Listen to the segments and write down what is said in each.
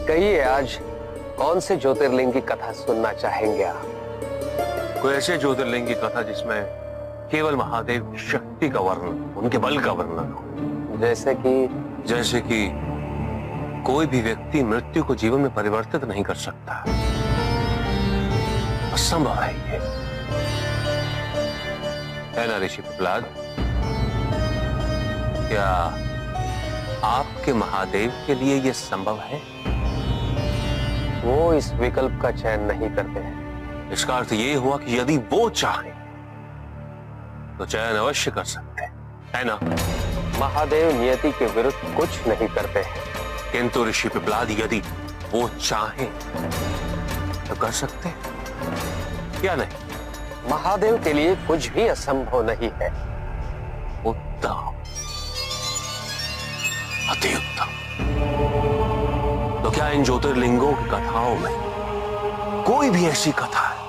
कहिए, आज कौन से ज्योतिर्लिंग की कथा सुनना चाहेंगे आप? कोई ऐसे ज्योतिर्लिंग की कथा जिसमें केवल महादेव की शक्ति का वर्णन, उनके बल का वर्णन हो। जैसे कि कोई भी व्यक्ति मृत्यु को जीवन में परिवर्तित नहीं कर सकता, असंभव है ये, है ना ऋषि पिपलाद? क्या आपके महादेव के लिए यह संभव है? वो इस विकल्प का चयन नहीं करते हैं। इसका अर्थ यह हुआ कि यदि वो चाहें तो चयन अवश्य कर सकते हैं, है ना? महादेव नियति के विरुद्ध कुछ नहीं करते हैं। किंतु ऋषि पिपलाद, यदि वो चाहें तो कर सकते हैं, क्या नहीं? महादेव के लिए कुछ भी असंभव नहीं है। उत्तम, अति उत्तम। तो क्या इन ज्योतिर्लिंगों की कथाओं में कोई भी ऐसी कथा है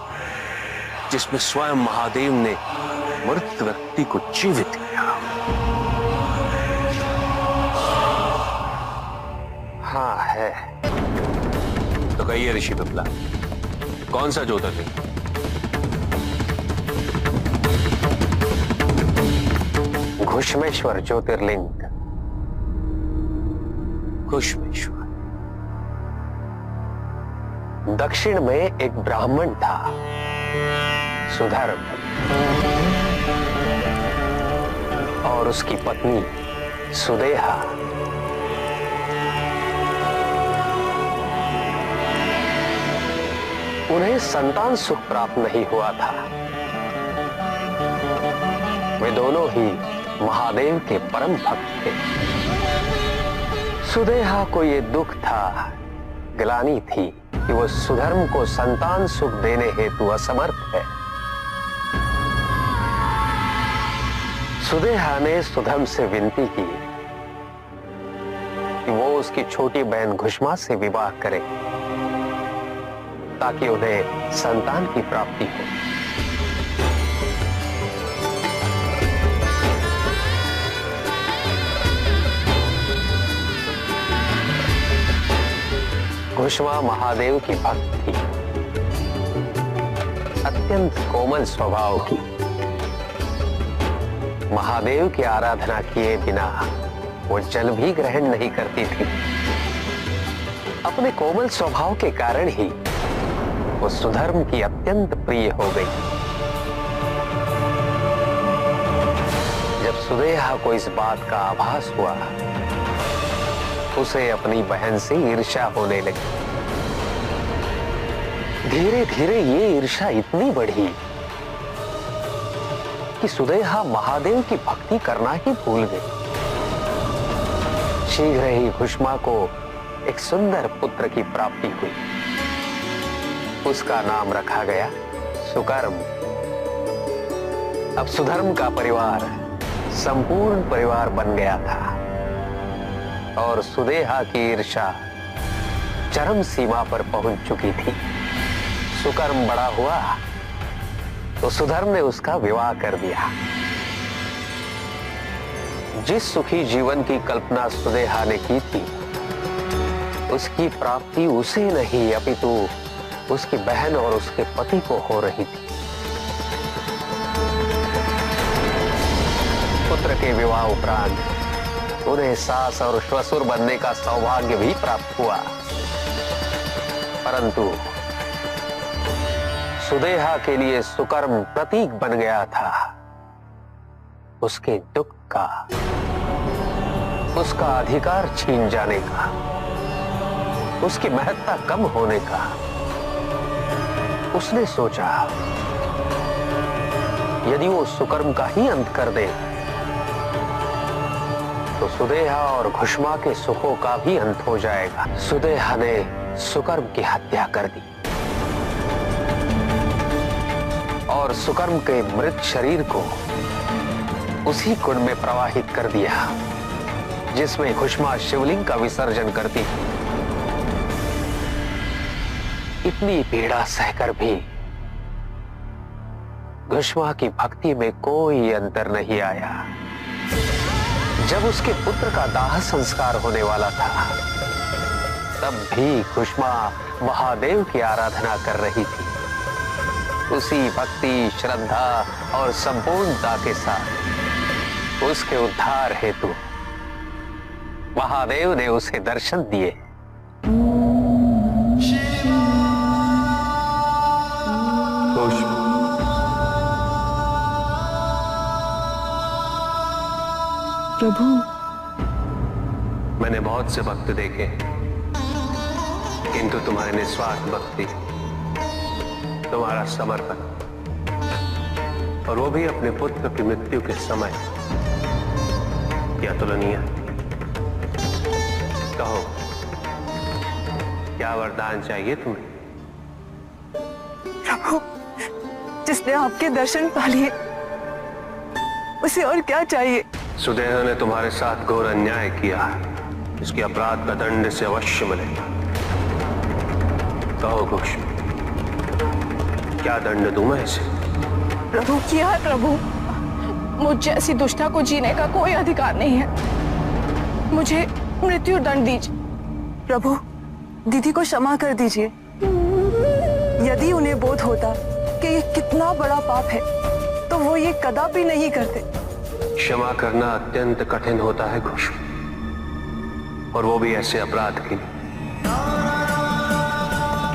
जिसमें स्वयं महादेव ने मृत व्यक्ति को जीवित किया? हाँ है। तो कहिए ऋषि पिपला, कौन सा ज्योतिर्लिंग? घुश्मेश्वर ज्योतिर्लिंग। घुश्मेश्वर। दक्षिण में एक ब्राह्मण था, सुधर्म, और उसकी पत्नी सुदेहा। उन्हें संतान सुख प्राप्त नहीं हुआ था। वे दोनों ही महादेव के परम भक्त थे। सुदेहा को यह दुख था, ग्लानि थी कि वो सुधर्म को संतान सुख देने हेतु असमर्थ है। सुदेहा ने सुधर्म से विनती की कि वो उसकी छोटी बहन घुश्मा से विवाह करे ताकि उन्हें संतान की प्राप्ति हो। घुश्मा महादेव की भक्त थी, अत्यंत कोमल स्वभाव की। महादेव की आराधना किए बिना वो जल भी ग्रहण नहीं करती थी। अपने कोमल स्वभाव के कारण ही वो सुधर्म की अत्यंत प्रिय हो गई। जब सुदेहा को इस बात का आभास हुआ, उसे अपनी बहन से ईर्ष्या होने लगी। धीरे धीरे ये ईर्ष्या इतनी बढ़ी कि सुदेहा महादेव की भक्ति करना ही भूल गई। शीघ्र ही घुश्मा को एक सुंदर पुत्र की प्राप्ति हुई। उसका नाम रखा गया सुकर्म। अब सुधर्म का परिवार संपूर्ण परिवार बन गया था और सुदेहा की ईर्ष्या चरम सीमा पर पहुंच चुकी थी। सुकर्म बड़ा हुआ तो सुधर्म ने उसका विवाह कर दिया। जिस सुखी जीवन की कल्पना सुदेहा ने की थी, उसकी प्राप्ति उसे नहीं अपितु उसकी बहन और उसके पति को हो रही थी। पुत्र के विवाह उपरांत उन्हें सास और ससुर बनने का सौभाग्य भी प्राप्त हुआ, परंतु सुदेहा के लिए सुकर्म प्रतीक बन गया था उसके दुख का, उसका अधिकार छीन जाने का, उसकी महत्ता कम होने का। उसने सोचा यदि वो सुकर्म का ही अंत कर दे तो सुदेहा और घुश्मा के सुखों का भी अंत हो जाएगा। सुदेहा ने सुकर्म की हत्या कर दी और सुकर्म के मृत शरीर को उसी कुंड में प्रवाहित कर दिया जिसमें घुश्मा शिवलिंग का विसर्जन करती। इतनी पीड़ा सहकर भी घुश्मा की भक्ति में कोई अंतर नहीं आया। जब उसके पुत्र का दाह संस्कार होने वाला था, तब भी कुष्मा महादेव की आराधना कर रही थी। उसी भक्ति, श्रद्धा और संपूर्णता के साथ उसके उद्धार हेतु महादेव ने उसे दर्शन दिए। प्रभु, मैंने बहुत से भक्त देखे, किंतु तुम्हारी निस्वार्थ भक्ति, तुम्हारा समर्पण, और वो भी अपने पुत्र की मृत्यु के समय, क्या अतुलनीय। कहो, क्या वरदान चाहिए तुम्हें? प्रभु, जिसने आपके दर्शन पा लिए, उसे और क्या चाहिए? सुदेह ने तुम्हारे साथ घोर अन्याय किया, इसके अपराध का दंड से अवश्य मिलेगा। कहो कुछ, क्या दंड दूं मैं इसे? प्रभु, क्या है प्रभु? मुझ जैसी दुष्टा को जीने का कोई अधिकार नहीं है। मुझे मृत्यु दंड दीजिए। प्रभु, दीदी को क्षमा कर दीजिए। यदि उन्हें बोध होता कि ये कितना बड़ा पाप है, तो वो ये कदापि नहीं करते। क्षमा करना अत्यंत कठिन होता है घोष, और वो भी ऐसे अपराध की।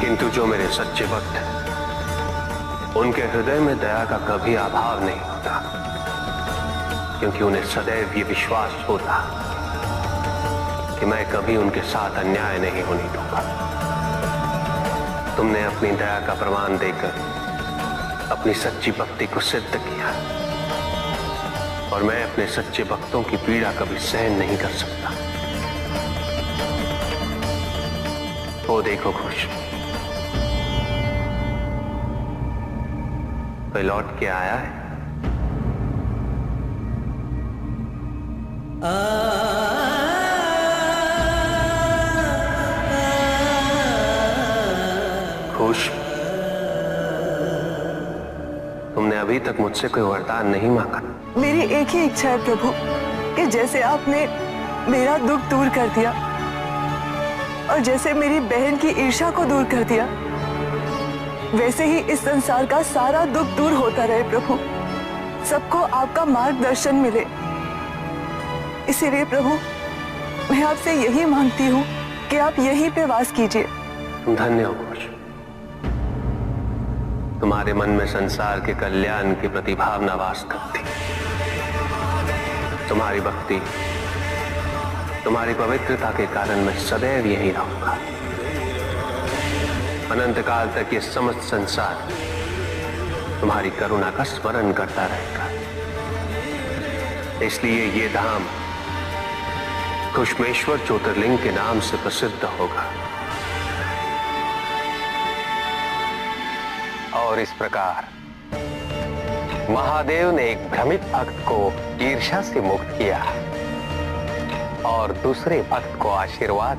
किंतु जो मेरे सच्चे भक्त हैं, उनके हृदय में दया का कभी अभाव नहीं होता, क्योंकि उन्हें सदैव ये विश्वास होता कि मैं कभी उनके साथ अन्याय नहीं होने दूंगा। तुमने अपनी दया का प्रमाण देकर अपनी सच्ची भक्ति को सिद्ध किया, और मैं अपने सच्चे भक्तों की पीड़ा कभी सहन नहीं कर सकता। वो देखो खुश, कोई लौट के आया है। खुश, तुमने अभी तक मुझसे कोई वरदान नहीं मांगा। मेरी एक ही इच्छा है प्रभु, कि जैसे आपने मेरा दुख दूर कर दिया और जैसे मेरी बहन की ईर्ष्या को दूर कर दिया, वैसे ही इस संसार का सारा दुख दूर होता रहे प्रभु। सबको आपका मार्गदर्शन मिले। इसीलिए प्रभु, मैं आपसे यही मांगती हूँ कि आप यहीं पे वास कीजिए। धन्य हो घोष, तुम्हारे मन में संसार के कल्याण के प्रति भावना वास करती। तुम्हारी भक्ति, तुम्हारी पवित्रता के कारण मैं सदैव यही रहूंगा। अनंत काल तक ये समस्त संसार तुम्हारी करुणा का स्मरण करता रहेगा। इसलिए ये धाम कुष्मेश्वर ज्योतिर्लिंग के नाम से प्रसिद्ध होगा। और इस प्रकार महादेव ने एक भ्रमित भक्त को ईर्ष्या से मुक्त किया और दूसरे भक्त को आशीर्वाद